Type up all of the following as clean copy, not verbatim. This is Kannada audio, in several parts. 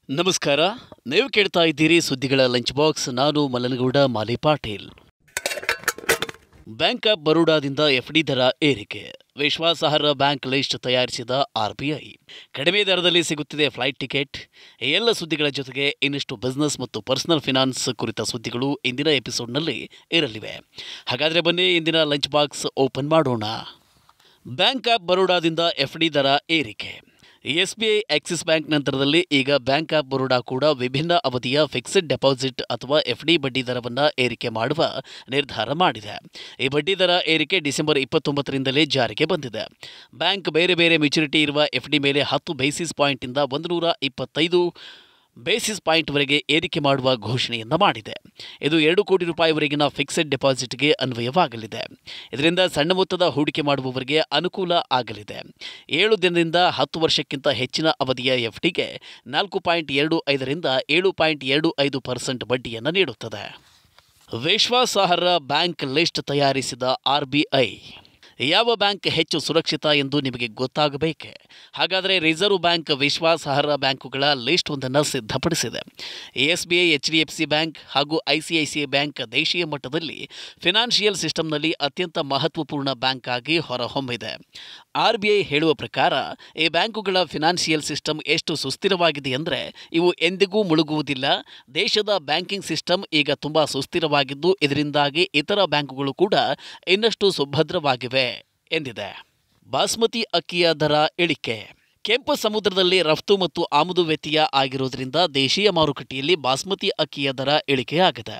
ನಮಸ್ಕಾರ. ನೀವು ಕೇಳ್ತಾ ಇದ್ದೀರಿ ಸುದ್ದಿಗಳ ಲಂಚ್ ಬಾಕ್ಸ್. ನಾನು ಮಲ್ಲನಗೌಡ ಮಾಲಿ ಪಾಟೀಲ್. ಬ್ಯಾಂಕ್ ಆಫ್ ಬರೋಡಾದಿಂದ ಎಫ್ಡಿ ದರ ಏರಿಕೆ. ವಿಶ್ವಾಸಾರ್ಹ ಬ್ಯಾಂಕ್ ಲಿಸ್ಟ್ ತಯಾರಿಸಿದ ಆರ್ಬಿಐ. ಕಡಿಮೆ ದರದಲ್ಲಿ ಸಿಗುತ್ತಿದೆ ಫ್ಲೈಟ್ ಟಿಕೆಟ್. ಈ ಎಲ್ಲ ಸುದ್ದಿಗಳ ಜೊತೆಗೆ ಇನ್ನಷ್ಟು ಬಿಸ್ನೆಸ್ ಮತ್ತು ಪರ್ಸನಲ್ ಫಿನಾನ್ಸ್ ಕುರಿತ ಸುದ್ದಿಗಳು ಇಂದಿನ ಎಪಿಸೋಡ್ನಲ್ಲಿ ಇರಲಿವೆ. ಹಾಗಾದರೆ ಬನ್ನಿ ಇಂದಿನ ಲಂಚ್ ಬಾಕ್ಸ್ ಓಪನ್ ಮಾಡೋಣ. ಬ್ಯಾಂಕ್ ಆಫ್ ಬರೋಡಾದಿಂದ ಎಫ್ಡಿ ದರ ಏರಿಕೆ. ಎಸ್ಬಿಐ ಆಕ್ಸಿಸ್ ಬ್ಯಾಂಕ್ ನಂತರದಲ್ಲಿ ಈಗ ಬ್ಯಾಂಕ್ ಆಫ್ ಬರೋಡಾ ಕೂಡ ವಿಭಿನ್ನ ಅವಧಿಯ ಫಿಕ್ಸ್ಡ್ ಡೆಪಾಸಿಟ್ ಅಥವಾ ಎಫ್ಡಿ ಬಡ್ಡಿ ದರವನ್ನು ಏರಿಕೆ ಮಾಡುವ ನಿರ್ಧಾರ ಮಾಡಿದೆ. ಈ ಬಡ್ಡಿ ದರ ಏರಿಕೆ ಡಿಸೆಂಬರ್ 29ರಿಂದಲೇ ಜಾರಿಗೆ ಬಂದಿದೆ. ಬ್ಯಾಂಕ್ ಬೇರೆ ಬೇರೆ ಮೆಚುರಿಟಿ ಇರುವ ಎಫ್ಡಿ ಮೇಲೆ 10 ಬೇಸಿಸ್ ಪಾಯಿಂಟಿಂದ 125 ಬೇಸಿಸ್ ಪಾಯಿಂಟ್ವರೆಗೆ ಏರಿಕೆ ಮಾಡುವ ಘೋಷಣೆಯನ್ನು ಮಾಡಿದೆ. ಇದು 2 ಕೋಟಿ ರೂಪಾಯಿವರೆಗಿನ ಫಿಕ್ಸೆಡ್ ಡೆಪಾಸಿಟ್ಗೆ ಅನ್ವಯವಾಗಲಿದೆ. ಇದರಿಂದ ಸಣ್ಣ ಮೊತ್ತದ ಹೂಡಿಕೆ ಮಾಡುವವರಿಗೆ ಅನುಕೂಲ ಆಗಲಿದೆ. 7 ದಿನದಿಂದ 10 ವರ್ಷಕ್ಕಿಂತ ಹೆಚ್ಚಿನ ಅವಧಿಯ ಎಫ್ಡಿಗೆ 4.25ರಿಂದ 7.25% ಬಡ್ಡಿಯನ್ನು ನೀಡುತ್ತದೆ. ವಿಶ್ವಾಸಾರ್ಹ ಬ್ಯಾಂಕ್ ಲಿಸ್ಟ್ ತಯಾರಿಸಿದ ಆರ್ಬಿಐ. ಯಾವ ಬ್ಯಾಂಕ್ ಹೆಚ್ಚು ಸುರಕ್ಷಿತ ಎಂದು ನಿಮಗೆ ಗೊತ್ತಾಗಬೇಕೆ? ಹಾಗಾದರೆ ರಿಸರ್ವ್ ಬ್ಯಾಂಕ್ ವಿಶ್ವಾಸಾರ್ಹ ಬ್ಯಾಂಕುಗಳ ಲಿಸ್ಟ್ ಒಂದನ್ನು ಸಿದ್ಧಪಡಿಸಿದೆ. ಎಸ್ಬಿಐ, ಎಚ್ಡಿಎಫ್ಸಿ ಬ್ಯಾಂಕ್ ಹಾಗೂ ಐಸಿಐಸಿಐ ಬ್ಯಾಂಕ್ ದೇಶೀಯ ಮಟ್ಟದಲ್ಲಿ ಫಿನಾನ್ಷಿಯಲ್ ಸಿಸ್ಟಮ್ನಲ್ಲಿ ಅತ್ಯಂತ ಮಹತ್ವಪೂರ್ಣ ಬ್ಯಾಂಕ್ ಆಗಿ ಹೊರಹೊಮ್ಮಿದೆ. ಆರ್ಬಿಐ ಹೇಳುವ ಪ್ರಕಾರ ಈ ಬ್ಯಾಂಕುಗಳ ಫಿನಾನ್ಷಿಯಲ್ ಸಿಸ್ಟಮ್ ಎಷ್ಟು ಸುಸ್ಥಿರವಾಗಿದೆ ಅಂದರೆ ಇವು ಎಂದಿಗೂ ಮುಳುಗುವುದಿಲ್ಲ. ದೇಶದ ಬ್ಯಾಂಕಿಂಗ್ ಸಿಸ್ಟಮ್ ಈಗ ತುಂಬ ಸುಸ್ಥಿರವಾಗಿದ್ದು ಇದರಿಂದಾಗಿ ಇತರ ಬ್ಯಾಂಕುಗಳು ಕೂಡ ಇನ್ನಷ್ಟು ಸುಭದ್ರವಾಗಿವೆ ಎಂದಿದೆ. ಬಾಸ್ಮತಿ ಅಕ್ಕಿಯ ದರ ಇಳಿಕೆ. ಕೆಂಪು ಸಮುದ್ರದಲ್ಲಿ ರಫ್ತು ಮತ್ತು ಆಮದು ವ್ಯತ್ಯಯ ಆಗಿರುವುದರಿಂದ ದೇಶೀಯ ಮಾರುಕಟ್ಟೆಯಲ್ಲಿ ಬಾಸ್ಮತಿ ಅಕ್ಕಿಯ ದರ ಇಳಿಕೆಯಾಗಿದೆ.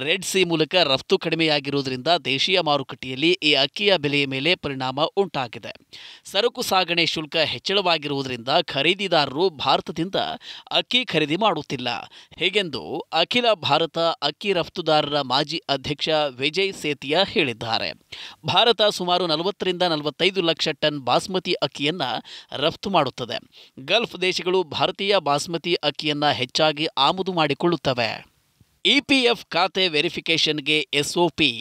ರೆಡ್ ಸಿ ಮೂಲಕ ರಫ್ತು ಕಡಿಮೆಯಾಗಿರುವುದರಿಂದ ದೇಶೀಯ ಮಾರುಕಟ್ಟೆಯಲ್ಲಿ ಈ ಅಕ್ಕಿಯ ಬೆಲೆಯ ಮೇಲೆ ಪರಿಣಾಮ ಉಂಟಾಗಿದೆ. ಸರಕು ಸಾಗಣೆ ಶುಲ್ಕ ಹೆಚ್ಚಳವಾಗಿರುವುದರಿಂದ ಖರೀದಿದಾರರು ಭಾರತದಿಂದ ಅಕ್ಕಿ ಖರೀದಿ ಮಾಡುತ್ತಿಲ್ಲ. ಹೀಗೆಂದು ಅಖಿಲ ಭಾರತ ಅಕ್ಕಿ ರಫ್ತುದಾರರ ಮಾಜಿ ಅಧ್ಯಕ್ಷ ವಿಜಯ್ ಸೇತಿಯಾ ಹೇಳಿದ್ದಾರೆ. ಭಾರತ ಸುಮಾರು 40ರಿಂದ 45 ಲಕ್ಷ ಟನ್ ಬಾಸ್ಮತಿ ಅಕ್ಕಿಯನ್ನು ರಫ್ತು ಮಾಡುತ್ತದೆ. ಗಲ್ಫ್ ದೇಶಗಳು ಭಾರತೀಯ ಬಾಸ್ಮತಿ ಅಕ್ಕಿಯನ್ನು ಹೆಚ್ಚಾಗಿ ಆಮದು ಮಾಡಿಕೊಳ್ಳುತ್ತವೆ. ಇಪಿಎಫ್ ಖಾತೆ ವೆರಿಫಿಕೇಷನ್ಗೆ ಎಸ್ಒಪಿ.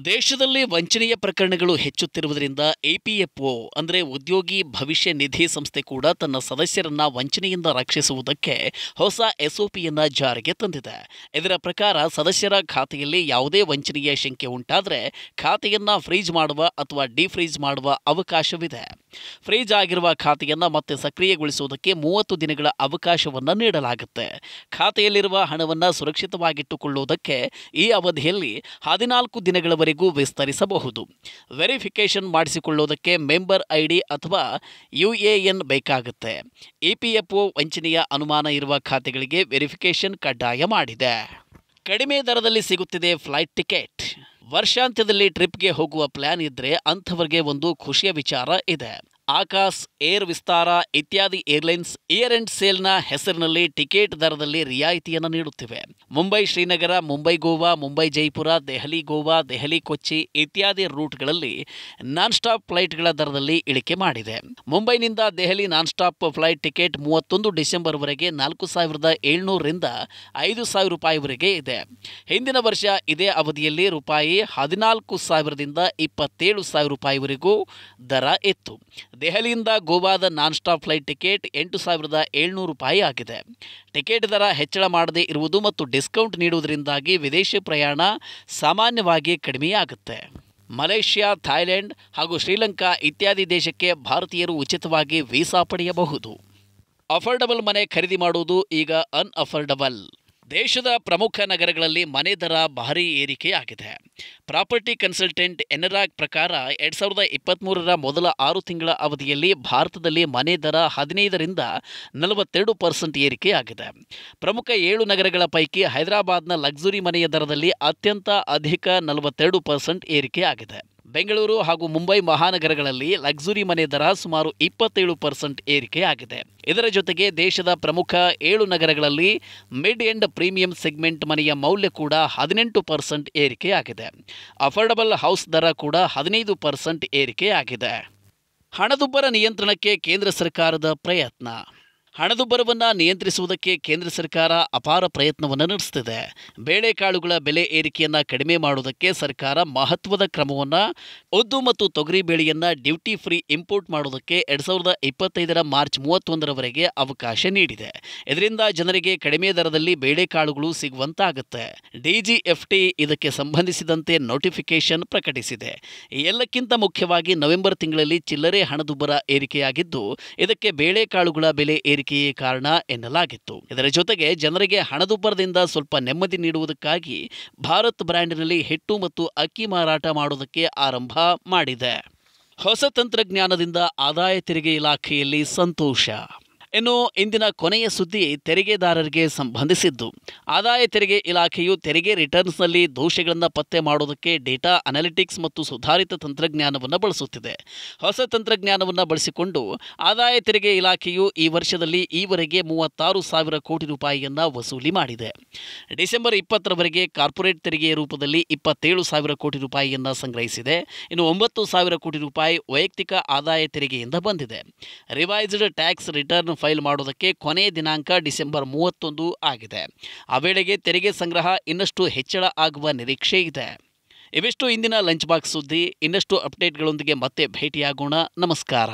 ದೇಶದಲ್ಲಿ ವಂಚನೆಯ ಪ್ರಕರಣಗಳು ಹೆಚ್ಚುತ್ತಿರುವುದರಿಂದ ಇಪಿಎಫ್ಒ ಅಂದರೆ ಉದ್ಯೋಗಿ ಭವಿಷ್ಯ ನಿಧಿ ಸಂಸ್ಥೆ ಕೂಡ ತನ್ನ ಸದಸ್ಯರನ್ನ ವಂಚನೆಯಿಂದ ರಕ್ಷಿಸುವುದಕ್ಕೆ ಹೊಸ ಎಸ್ಒಪಿಯನ್ನು ಜಾರಿಗೆ ತಂದಿದೆ. ಇದರ ಪ್ರಕಾರ ಸದಸ್ಯರ ಖಾತೆಯಲ್ಲಿ ಯಾವುದೇ ವಂಚನೆಯ ಶಂಕೆ ಉಂಟಾದರೆ ಖಾತೆಯನ್ನು ಫ್ರೀಜ್ ಮಾಡುವ ಅಥವಾ ಡಿಫ್ರೀಜ್ ಮಾಡುವ ಅವಕಾಶವಿದೆ. ಫ್ರೀಜ್ ಆಗಿರುವ ಖಾತೆಯನ್ನು ಮತ್ತೆ ಸಕ್ರಿಯಗೊಳಿಸುವುದಕ್ಕೆ 30 ದಿನಗಳ ಅವಕಾಶವನ್ನು ನೀಡಲಾಗುತ್ತೆ. ಖಾತೆಯಲ್ಲಿರುವ ಹಣವನ್ನು ಸುರಕ್ಷಿತವಾಗಿಟ್ಟುಕೊಳ್ಳುವುದಕ್ಕೆ ಈ ಅವಧಿಯಲ್ಲಿ 14 ದಿನಗಳವರೆಗೂ ವಿಸ್ತರಿಸಬಹುದು. ವೆರಿಫಿಕೇಷನ್ ಮಾಡಿಸಿಕೊಳ್ಳುವುದಕ್ಕೆ ಮೆಂಬರ್ ಐಡಿ ಅಥವಾ ಯುಎಎನ್ ಬೇಕಾಗುತ್ತೆ. ಇಪಿಎಫ್ಒ ವಂಚನೆಯ ಅನುಮಾನ ಇರುವ ಖಾತೆಗಳಿಗೆ ವೆರಿಫಿಕೇಷನ್ ಕಡ್ಡಾಯ ಮಾಡಿದೆ. ಕಡಿಮೆ ದರದಲ್ಲಿ ಸಿಗುತ್ತಿದೆ ಫ್ಲೈಟ್ ಟಿಕೆಟ್. ವರ್ಷಾಂತ್ಯದಲ್ಲಿ ಟ್ರಿಪ್ಗೆ ಹೋಗುವ ಪ್ಲಾನ್ ಇದ್ದರೆ ಅಂಥವರಿಗೆ ಒಂದು ಖುಷಿಯ ವಿಚಾರ ಇದೆ. ಆಕಾಶ್, ಏರ್ ವಿಸ್ತಾರ ಇತ್ಯಾದಿ ಏರ್ಲೈನ್ಸ್ ಇಯರ್ ಎಂಡ್ ಸೇಲ್ನ ಹೆಸರಿನಲ್ಲಿ ಟಿಕೆಟ್ ದರದಲ್ಲಿ ರಿಯಾಯಿತಿಯನ್ನು ನೀಡುತ್ತಿವೆ. ಮುಂಬೈ ಶ್ರೀನಗರ, ಮುಂಬೈ ಗೋವಾ, ಮುಂಬೈ ಜೈಪುರ, ದೆಹಲಿ ಗೋವಾ, ದೆಹಲಿ ಕೊಚ್ಚಿ ಇತ್ಯಾದಿ ರೂಟ್ಗಳಲ್ಲಿ ನಾನ್ ಸ್ಟಾಪ್ ಫ್ಲೈಟ್ಗಳ ದರದಲ್ಲಿ ಇಳಿಕೆ ಮಾಡಿದೆ. ಮುಂಬೈನಿಂದ Delhi non stop flight ticket 31 ಡಿಸೆಂಬರ್ವರೆಗೆ 4,700ರಿಂದ 5,000 ರೂಪಾಯಿವರೆಗೆ ಇದೆ. ಹಿಂದಿನ ವರ್ಷ ಇದೇ ಅವಧಿಯಲ್ಲಿ ರೂಪಾಯಿ 14,000ದಿಂದ 27,000 ರೂಪಾಯಿವರೆಗೂ ದರ ಇತ್ತು. ದೆಹಲಿಯಿಂದ ಗೋವಾದ ನಾನ್ ಸ್ಟಾಪ್ ಫ್ಲೈಟ್ ಟಿಕೆಟ್ 8,700 ರೂಪಾಯಿ ಆಗಿದೆ. ಟಿಕೆಟ್ ದರ ಹೆಚ್ಚಳ ಮಾಡದೇ ಇರುವುದು ಮತ್ತು ಡಿಸ್ಕೌಂಟ್ ನೀಡುವುದರಿಂದಾಗಿ ವಿದೇಶಿ ಪ್ರಯಾಣ ಸಾಮಾನ್ಯವಾಗಿ ಕಡಿಮೆಯಾಗುತ್ತೆ. ಮಲೇಷ್ಯಾ, ಥಾಯ್ಲೆಂಡ್ ಹಾಗೂ ಶ್ರೀಲಂಕಾ ಇತ್ಯಾದಿ ದೇಶಕ್ಕೆ ಭಾರತೀಯರು ಉಚಿತವಾಗಿ ವೀಸಾ ಪಡೆಯಬಹುದು. ಅಫೋರ್ಡಬಲ್ ಮನೆ ಖರೀದಿ ಮಾಡುವುದು ಈಗ ಅನ್ಅಫೋರ್ಡಬಲ್. ದೇಶದ ಪ್ರಮುಖ ನಗರಗಳಲ್ಲಿ ಮನೆ ದರ ಭಾರೀ ಏರಿಕೆಯಾಗಿದೆ. ಪ್ರಾಪರ್ಟಿ ಕನ್ಸಲ್ಟೆಂಟ್ ಎನ್ರಾಗ್ ಪ್ರಕಾರ 2023ರ ಮೊದಲ 6 ತಿಂಗಳ ಅವಧಿಯಲ್ಲಿ ಭಾರತದಲ್ಲಿ ಮನೆ ದರ 15ರಿಂದ 42% ಏರಿಕೆಯಾಗಿದೆ. ಪ್ರಮುಖ 7 ನಗರಗಳ ಪೈಕಿ ಹೈದರಾಬಾದ್ನ ಲಕ್ಸುರಿ ಮನೆಯ ದರದಲ್ಲಿ ಅತ್ಯಂತ ಅಧಿಕ 42% ಏರಿಕೆಯಾಗಿದೆ. ಬೆಂಗಳೂರು ಹಾಗೂ ಮುಂಬೈ ಮಹಾನಗರಗಳಲ್ಲಿ ಲಕ್ಸುರಿ ಮನೆ ದರ ಸುಮಾರು 27% ಏರಿಕೆಯಾಗಿದೆ. ಇದರ ಜೊತೆಗೆ ದೇಶದ ಪ್ರಮುಖ 7 ನಗರಗಳಲ್ಲಿ ಮಿಡ್ ಎಂಡ್ ಪ್ರೀಮಿಯಂ ಸೆಗ್ಮೆಂಟ್ ಮನೆಯ ಮೌಲ್ಯ ಕೂಡ 18% ಏರಿಕೆಯಾಗಿದೆ. ಅಫೋರ್ಡಬಲ್ ಹೌಸ್ ದರ ಕೂಡ 15% ಏರಿಕೆಯಾಗಿದೆ. ಹಣದುಬ್ಬರ ನಿಯಂತ್ರಣಕ್ಕೆ ಕೇಂದ್ರ ಸರ್ಕಾರದ ಪ್ರಯತ್ನ. ಹಣದುಬ್ಬರವನ್ನು ನಿಯಂತ್ರಿಸುವುದಕ್ಕೆ ಕೇಂದ್ರ ಸರ್ಕಾರ ಅಪಾರ ಪ್ರಯತ್ನವನ್ನು ನಡೆಸುತ್ತಿದೆ. ಬೇಳೆಕಾಳುಗಳ ಬೆಲೆ ಏರಿಕೆಯನ್ನು ಕಡಿಮೆ ಮಾಡುವುದಕ್ಕೆ ಸರ್ಕಾರ ಮಹತ್ವದ ಕ್ರಮವನ್ನು ಉದ್ದು ಮತ್ತು ತೊಗರಿ ಬೇಳೆಯನ್ನು ಡ್ಯೂಟಿ ಫ್ರೀ ಇಂಪೋರ್ಟ್ ಮಾಡುವುದಕ್ಕೆ 2025 ಮಾರ್ಚ್ 31ರವರೆಗೆ ಅವಕಾಶ ನೀಡಿದೆ. ಇದರಿಂದ ಜನರಿಗೆ ಕಡಿಮೆ ದರದಲ್ಲಿ ಬೇಳೆಕಾಳುಗಳು ಸಿಗುವಂತಾಗುತ್ತೆ. ಡಿಜಿಎಫ್ಟಿ ಇದಕ್ಕೆ ಸಂಬಂಧಿಸಿದಂತೆ ನೋಟಿಫಿಕೇಶನ್ ಪ್ರಕಟಿಸಿದೆ. ಎಲ್ಲಕ್ಕಿಂತ ಮುಖ್ಯವಾಗಿ ನವೆಂಬರ್ ತಿಂಗಳಲ್ಲಿ ಚಿಲ್ಲರೆ ಹಣದುಬ್ಬರ ಏರಿಕೆಯಾಗಿದ್ದು, ಇದಕ್ಕೆ ಬೇಳೆಕಾಳುಗಳ ಬೆಲೆ ಏರಿಕೆಯೇ ಕಾರಣ ಎನ್ನಲಾಗಿತ್ತು. ಇದರ ಜೊತೆಗೆ ಜನರಿಗೆ ಹಣದುಬ್ಬರದಿಂದ ಸ್ವಲ್ಪ ನೆಮ್ಮದಿ ನೀಡುವುದಕ್ಕಾಗಿ ಭಾರತ್ ಬ್ರ್ಯಾಂಡ್ನಲ್ಲಿ ಹಿಟ್ಟು ಮತ್ತು ಅಕ್ಕಿ ಮಾರಾಟ ಮಾಡುವುದಕ್ಕೆ ಆರಂಭ ಮಾಡಿದೆ. ಹೊಸ ತಂತ್ರಜ್ಞಾನದಿಂದ ಆದಾಯ ತೆರಿಗೆ ಇಲಾಖೆಯಲ್ಲಿ ಸಂತೋಷ. ಇನ್ನು ಇಂದಿನ ಕೊನೆಯ ಸುದ್ದಿ ತೆರಿಗೆದಾರರಿಗೆ ಸಂಬಂಧಿಸಿದ್ದು. ಆದಾಯ ತೆರಿಗೆ ಇಲಾಖೆಯು ತೆರಿಗೆ ರಿಟರ್ನ್ಸ್ನಲ್ಲಿ ದೋಷಗಳನ್ನು ಪತ್ತೆ ಮಾಡುವುದಕ್ಕೆ ಡೇಟಾ ಅನಾಲಿಟಿಕ್ಸ್ ಮತ್ತು ಸುಧಾರಿತ ತಂತ್ರಜ್ಞಾನವನ್ನು ಬಳಸುತ್ತಿದೆ. ಹೊಸ ತಂತ್ರಜ್ಞಾನವನ್ನು ಬಳಸಿಕೊಂಡು ಆದಾಯ ತೆರಿಗೆ ಇಲಾಖೆಯು ಈ ವರ್ಷದಲ್ಲಿ ಈವರೆಗೆ 36,000 ಕೋಟಿ ರೂಪಾಯಿಯನ್ನು ವಸೂಲಿ ಮಾಡಿದೆ. ಡಿಸೆಂಬರ್ 20ರವರೆಗೆ ಕಾರ್ಪೊರೇಟ್ ತೆರಿಗೆಯ ರೂಪದಲ್ಲಿ 27,000 ಕೋಟಿ ರೂಪಾಯಿಯನ್ನು ಸಂಗ್ರಹಿಸಿದೆ. ಇನ್ನು 9,000 ಕೋಟಿ ರೂಪಾಯಿ ವೈಯಕ್ತಿಕ ಆದಾಯ ತೆರಿಗೆಯಿಂದ ಬಂದಿದೆ. ರಿವೈಸ್ಡ್ ಟ್ಯಾಕ್ಸ್ ರಿಟರ್ನ್ ಫೈಲ್ ಮಾಡುವುದಕ್ಕೆ ಕೊನೆಯ ದಿನಾಂಕ ಡಿಸೆಂಬರ್ 31 ಆಗಿದೆ. ಆ ವೇಳೆಗೆ ತೆರಿಗೆ ಸಂಗ್ರಹ ಇನ್ನಷ್ಟು ಹೆಚ್ಚಳ ಆಗುವ ನಿರೀಕ್ಷೆ ಇದೆ. ಇವಿಷ್ಟು ಇಂದಿನ ಲಂಚ್ ಬಾಕ್ಸ್ ಸುದ್ದಿ. ಇನ್ನಷ್ಟು ಅಪ್ಡೇಟ್ಗಳೊಂದಿಗೆ ಮತ್ತೆ ಭೇಟಿಯಾಗೋಣ. ನಮಸ್ಕಾರ.